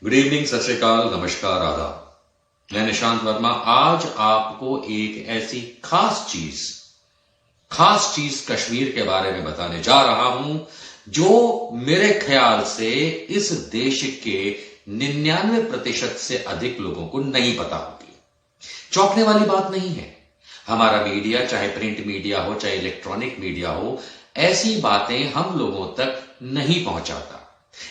Good evening, सत श्री अकाल, नमस्कार, आदाब। मैं निशांत वर्मा आज आपको एक ऐसी खास चीज कश्मीर के बारे में बताने जा रहा हूं जो मेरे ख्याल से इस देश के 99% से अधिक लोगों को नहीं पता होगी। चौंकने वाली बात नहीं है। हमारा मीडिया, चाहे प्रिंट मीडिया हो चाहे इलेक्ट्रॉनिक मीडिया हो, ऐसी बातें हम लोगों तक नहीं पहुंचाता।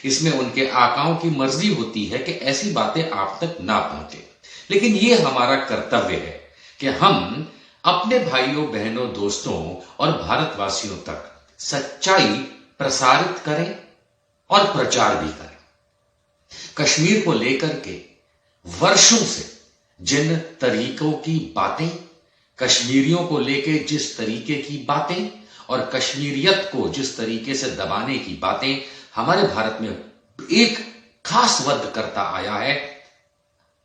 इसमें उनके आकाओं की मर्जी होती है कि ऐसी बातें आप तक ना पहुंचे, लेकिन यह हमारा कर्तव्य है कि हम अपने भाइयों बहनों दोस्तों और भारतवासियों तक सच्चाई प्रसारित करें और प्रचार भी करें। कश्मीर को लेकर के वर्षों से जिन तरीकों की बातें, कश्मीरियों को लेकर जिस तरीके की बातें और कश्मीरियत को जिस तरीके से दबाने की बातें हमारे भारत में एक खास वध करता आया है,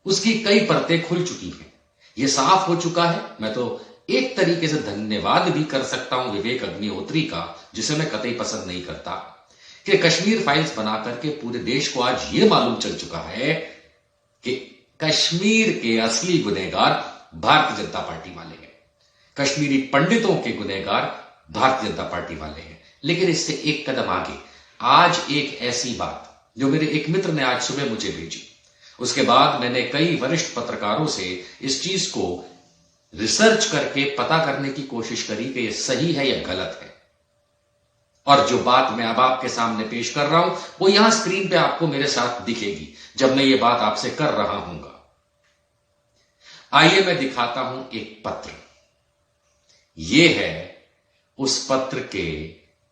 उसकी कई परतें खुल चुकी हैं। यह साफ हो चुका है। मैं तो एक तरीके से धन्यवाद भी कर सकता हूं विवेक अग्निहोत्री का, जिसे मैं कतई पसंद नहीं करता, कि कश्मीर फाइल्स बनाकर के पूरे देश को आज यह मालूम चल चुका है कि कश्मीर के असली गुनहगार भारतीय जनता पार्टी वाले हैं, कश्मीरी पंडितों के गुनहगार भारतीय जनता पार्टी वाले हैं। लेकिन इससे एक कदम आगे आज एक ऐसी बात जो मेरे एक मित्र ने आज सुबह मुझे भेजी, उसके बाद मैंने कई वरिष्ठ पत्रकारों से इस चीज को रिसर्च करके पता करने की कोशिश करी कि यह सही है या गलत है। और जो बात मैं अब आपके सामने पेश कर रहा हूं वो यहां स्क्रीन पे आपको मेरे साथ दिखेगी जब मैं ये बात आपसे कर रहा हूंगा। आइए मैं दिखाता हूं एक पत्र। यह है उस पत्र के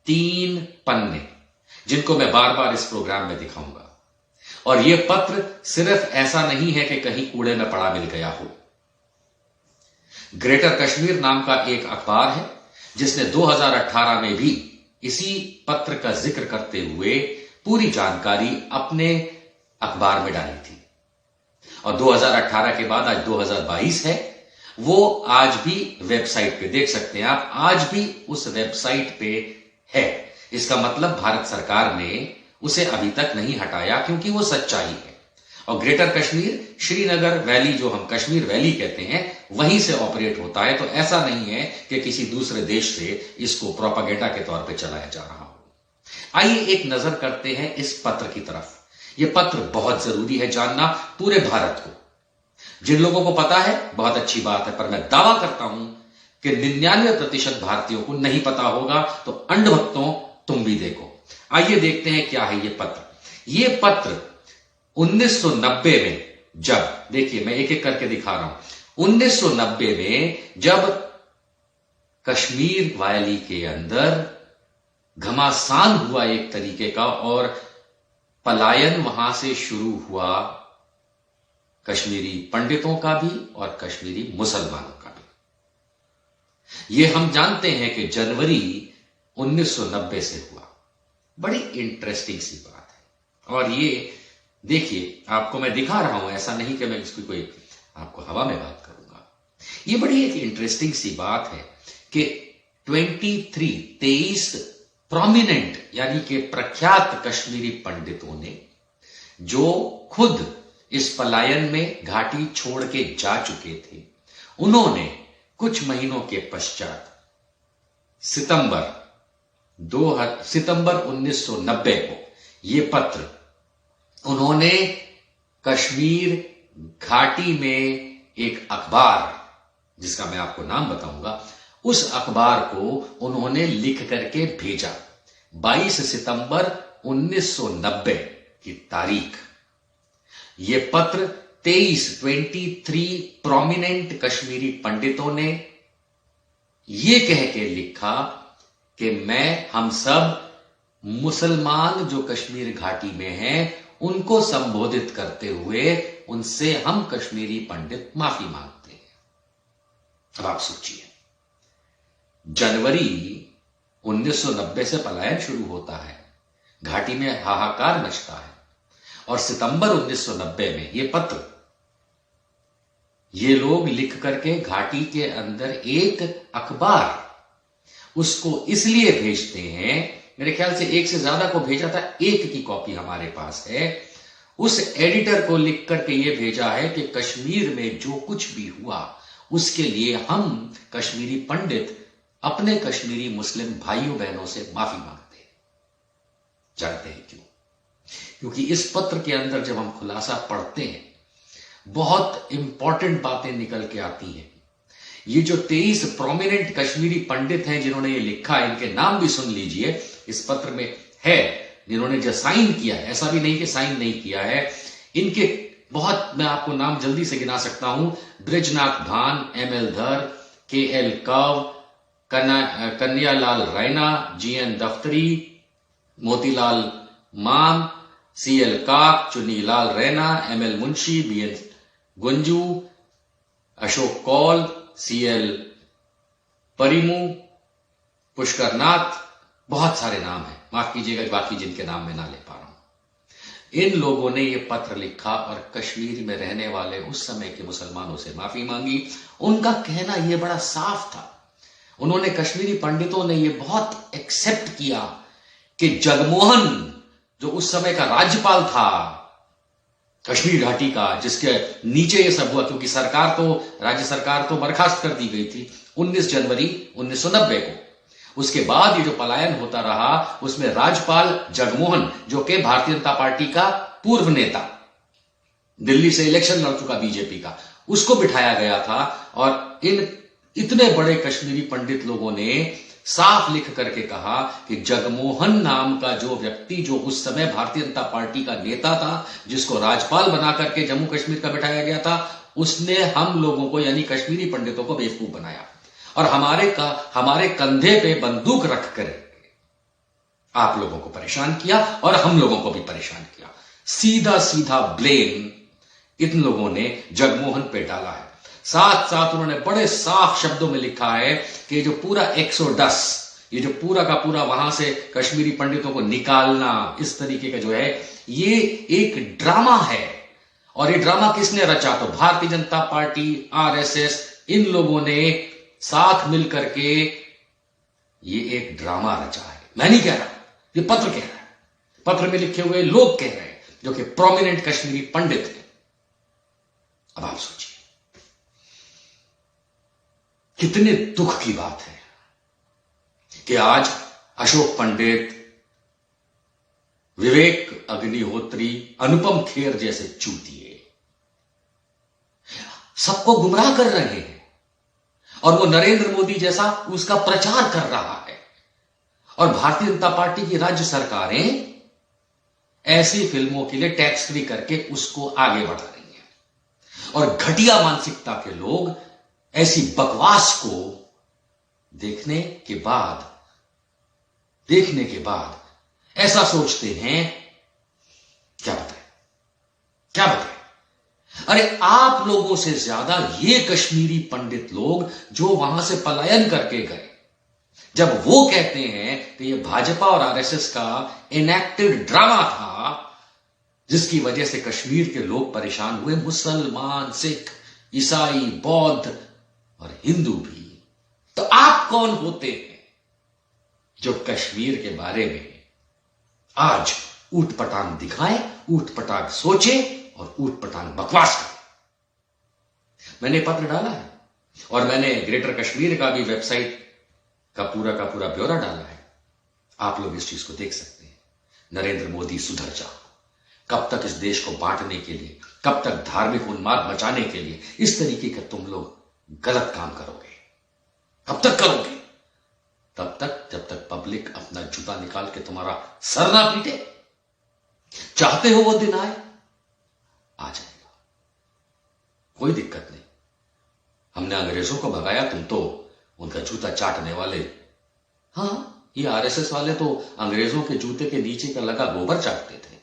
3 पन्ने जिनको मैं बार बार इस प्रोग्राम में दिखाऊंगा। और यह पत्र सिर्फ ऐसा नहीं है कि कहीं कूड़े में पड़ा मिल गया हो। ग्रेटर कश्मीर नाम का एक अखबार है जिसने 2018 में भी इसी पत्र का जिक्र करते हुए पूरी जानकारी अपने अखबार में डाली थी। और 2018 के बाद आज 2022 है, वो आज भी वेबसाइट पे देख सकते हैं आप, आज भी उस वेबसाइट पे है। इसका मतलब भारत सरकार ने उसे अभी तक नहीं हटाया, क्योंकि वो सच्चाई है। और ग्रेटर कश्मीर श्रीनगर वैली, जो हम कश्मीर वैली कहते हैं, वहीं से ऑपरेट होता है। तो ऐसा नहीं है कि किसी दूसरे देश से इसको प्रोपेगेंडा के तौर पे चलाया जा रहा हो। आइए एक नजर करते हैं इस पत्र की तरफ। यह पत्र बहुत जरूरी है जानना पूरे भारत को। जिन लोगों को पता है बहुत अच्छी बात है, पर मैं दावा करता हूं कि 99% भारतीयों को नहीं पता होगा। तो अंधभक्तों, तुम भी देखो। आइए देखते हैं क्या है ये पत्र। ये पत्र 1990 में, जब, देखिए मैं एक एक करके दिखा रहा हूं, 1990 में जब कश्मीर वैली के अंदर घमासान हुआ एक तरीके का और पलायन वहां से शुरू हुआ, कश्मीरी पंडितों का भी और कश्मीरी मुसलमानों का भी। यह हम जानते हैं कि जनवरी 1990 से हुआ। बड़ी इंटरेस्टिंग सी बात है। और ये देखिए, आपको मैं दिखा रहा हूं, ऐसा नहीं कि मैं इसकी कोई आपको हवा में बात करूंगा। ये बड़ी एक इंटरेस्टिंग सी बात है कि 23 प्रोमिनेंट यानी कि प्रख्यात कश्मीरी पंडितों ने, जो खुद इस पलायन में घाटी छोड़ के जा चुके थे, उन्होंने कुछ महीनों के पश्चात सितंबर 1990 को यह पत्र उन्होंने कश्मीर घाटी में एक अखबार, जिसका मैं आपको नाम बताऊंगा, उस अखबार को उन्होंने लिख करके भेजा। 22 सितंबर 1990 की तारीख। यह पत्र 23 प्रोमिनेंट कश्मीरी पंडितों ने यह कह के लिखा कि हम सब मुसलमान जो कश्मीर घाटी में हैं उनको संबोधित करते हुए उनसे हम कश्मीरी पंडित माफी मांगते हैं। अब आप सोचिए, जनवरी 1990 से पलायन शुरू होता है, घाटी में हाहाकार मचता है, और सितंबर 1990 में यह पत्र ये लोग लिख करके घाटी के अंदर एक अखबार, उसको इसलिए भेजते हैं, मेरे ख्याल से एक से ज्यादा को भेजा था, एक की कॉपी हमारे पास है, उस एडिटर को लिख करके यह भेजा है कि कश्मीर में जो कुछ भी हुआ उसके लिए हम कश्मीरी पंडित अपने कश्मीरी मुस्लिम भाइयों बहनों से माफी मांगते हैं। जानते हैं क्यों? क्योंकि इस पत्र के अंदर जब हम खुलासा पढ़ते हैं बहुत इंपॉर्टेंट बातें निकल के आती हैं। ये जो 23 प्रोमिनेंट कश्मीरी पंडित हैं जिन्होंने ये लिखा है, इनके नाम भी सुन लीजिए, इस पत्र में है, जिन्होंने जो साइन किया है, ऐसा भी नहीं कि साइन नहीं किया है, इनके बहुत, मैं आपको नाम जल्दी से गिना सकता हूं, ब्रिजनाथ भान, ML धर, KL कव, कन्यालाल रैना, GN दफ्तरी, मोतीलाल मान, CL काक, Chunnilal Raina, ML Munshi, BN गुंजू, Ashok Kaul, CL परिमू, Pushkar नाथ, बहुत सारे नाम हैं, माफ कीजिएगा बाकी जिनके नाम मैं ना ले पा रहा हूं। इन लोगों ने यह पत्र लिखा और कश्मीर में रहने वाले उस समय के मुसलमानों से माफी मांगी। उनका कहना यह बड़ा साफ था, उन्होंने, कश्मीरी पंडितों ने यह बहुत एक्सेप्ट किया कि जगमोहन जो उस समय का राज्यपाल था कश्मीर घाटी का, जिसके नीचे ये सब हुआ, क्योंकि सरकार तो, राज्य सरकार तो बर्खास्त कर दी गई थी 19 जनवरी 1990 को। उसके बाद ये जो पलायन होता रहा उसमें राज्यपाल जगमोहन, जो कि भारतीय जनता पार्टी का पूर्व नेता, दिल्ली से इलेक्शन लड़ चुका बीजेपी का, उसको बिठाया गया था। और इतने बड़े कश्मीरी पंडित लोगों ने साफ लिख करके कहा कि जगमोहन नाम का जो व्यक्ति, जो उस समय भारतीय जनता पार्टी का नेता था, जिसको राज्यपाल बना करके जम्मू कश्मीर का बिठाया गया था, उसने हम लोगों को, यानी कश्मीरी पंडितों को बेवकूफ बनाया और हमारे कंधे पे बंदूक रख कर आप लोगों को परेशान किया और हम लोगों को भी परेशान किया। सीधा सीधा ब्लेम इन लोगों ने जगमोहन पे डाला है। साथ साथ उन्होंने बड़े साफ शब्दों में लिखा है कि जो पूरा एक्सोडस, ये जो पूरा का पूरा वहां से कश्मीरी पंडितों को निकालना, इस तरीके का जो है, ये एक ड्रामा है। और ये ड्रामा किसने रचा? तो भारतीय जनता पार्टी, RSS, इन लोगों ने साथ मिलकर के ये एक ड्रामा रचा है। मैं नहीं कह रहा, ये पत्र कह रहा है, पत्र में लिखे हुए लोग कह रहे हैं, जो कि प्रोमिनेंट कश्मीरी पंडित हैं। अब आप सोचिए कितने दुख की बात है कि आज अशोक पंडित, विवेक अग्निहोत्री, अनुपम खेर जैसे चूतिए सबको गुमराह कर रहे हैं और वो नरेंद्र मोदी जैसा उसका प्रचार कर रहा है। और भारतीय जनता पार्टी की राज्य सरकारें ऐसी फिल्मों के लिए टैक्स फ्री करके उसको आगे बढ़ा रही हैं। और घटिया मानसिकता के लोग ऐसी बकवास को देखने के बाद ऐसा सोचते हैं, क्या बताएं? अरे आप लोगों से ज्यादा ये कश्मीरी पंडित लोग जो वहां से पलायन करके गए, जब वो कहते हैं कि ये भाजपा और RSS का इनेक्टेड ड्रामा था जिसकी वजह से कश्मीर के लोग परेशान हुए, मुसलमान, सिख, ईसाई, बौद्ध और हिंदू भी, तो आप कौन होते हैं जो कश्मीर के बारे में आज ऊट पटांग दिखाएं, ऊट पटांग सोचे और ऊट पटांग बकवास करें? मैंने पत्र डाला है और मैंने ग्रेटर कश्मीर का भी वेबसाइट का पूरा ब्यौरा डाला है। आप लोग इस चीज को देख सकते हैं। नरेंद्र मोदी सुधर जाओ। कब तक इस देश को बांटने के लिए, कब तक धार्मिक उन्माद मचाने के लिए इस तरीके का तुम लोग गलत काम करोगे? कब तक करोगे? तब तक जब तक पब्लिक अपना जूता निकाल के तुम्हारा सर ना पीटे। चाहते हो वो दिन आए, आ जाएगा, कोई दिक्कत नहीं। हमने अंग्रेजों को भगाया, तुम तो उनका जूता चाटने वाले। हां, ये RSS वाले तो अंग्रेजों के जूते के नीचे का लगा गोबर चाटते थे।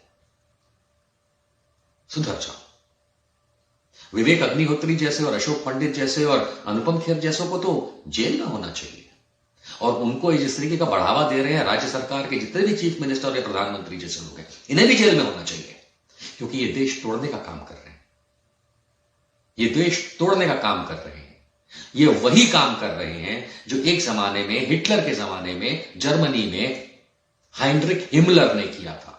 सुधर जाओ। विवेक अग्निहोत्री जैसे और अशोक पंडित जैसे और अनुपम खेर जैसों को तो जेल में होना चाहिए। और उनको जिस तरीके का बढ़ावा दे रहे हैं राज्य सरकार के जितने भी चीफ मिनिस्टर या प्रधानमंत्री जैसे लोग हैं, इन्हें भी जेल में होना चाहिए, क्योंकि ये देश तोड़ने का काम कर रहे हैं। ये देश तोड़ने का काम कर रहे हैं। ये वही काम कर रहे हैं जो एक जमाने में, हिटलर के जमाने में, जर्मनी में हाइंड्रिक हिमलर ने किया था।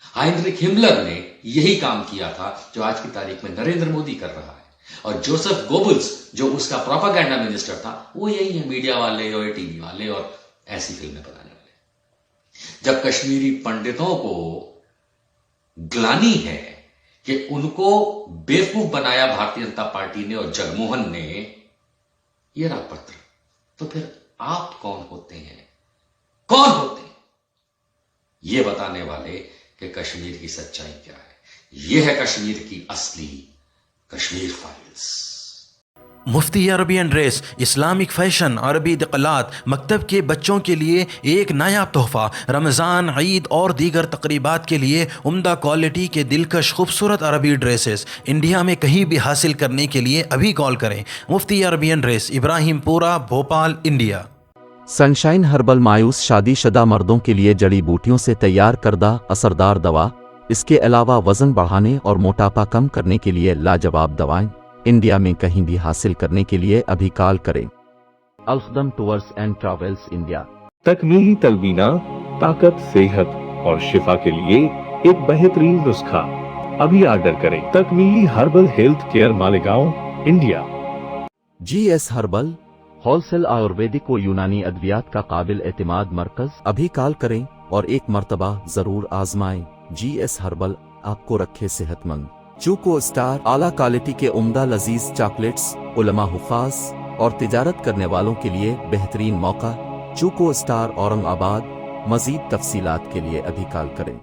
हाइंड्रिक हिमलर ने यही काम किया था जो आज की तारीख में नरेंद्र मोदी कर रहा है। और जोसेफ गोबल्स जो उसका प्रोपेगेंडा मिनिस्टर था, वो यही है, मीडिया वाले और टीवी वाले और ऐसी फिल्में बनाने वाले। जब कश्मीरी पंडितों को ग्लानि है कि उनको बेवकूफ बनाया भारतीय जनता पार्टी ने और जगमोहन ने, ये रहा पत्र, तो फिर आप कौन होते हैं? कौन होते हैं ये बताने वाले कि कश्मीर की सच्चाई क्या है? यह है कश्मीर की असली कश्मीर फाइल्स। मुफ्ती अरबी एंड ड्रेस, इस्लामिक फैशन, अरबी दिक़लात, मकतब के बच्चों के लिए एक नायाब तोहफ़ा। रमज़ान, ईद और दीगर तकरीबात के लिए उम्दा क्वालिटी के दिलकश खूबसूरत अरबी ड्रेसेस इंडिया में कहीं भी हासिल करने के लिए अभी कॉल करें। मुफ्ती अरबी and dress, Ibrahimpura, Bhopal, India. Sunshine herbal मायूस शादीशुदा मर्दों के लिए जड़ी बूटियों से तैयार करदा असरदार दवा। इसके अलावा वज़न बढ़ाने और मोटापा कम करने के लिए लाजवाब दवाएं इंडिया में कहीं भी हासिल करने के लिए अभी कॉल करें। अल्खदम टूर्स एंड ट्रैवल्स इंडिया। तकमीली तलबीना, ताकत, सेहत और शिफा के लिए एक बेहतरीन नुस्खा। अभी ऑर्डर करें। Takmili herbal health care, Malegaon, India. GS herbal wholesale Ayurvedic व यूनानी अद्वियात का काबिल एतमाद मरकज। अभी कॉल करें और एक मर्तबा जरूर आजमाएं। GS हर्बल आपको रखे सेहतमंद। चूको स्टार आला क्वालिटी के उम्दा लजीज चॉकलेट्स, उलमा हुफ़ाज और तिजारत करने वालों के लिए बेहतरीन मौका। चूको स्टार औरंगाबाद। मजीद तफसीलात के लिए अभी कॉल करें।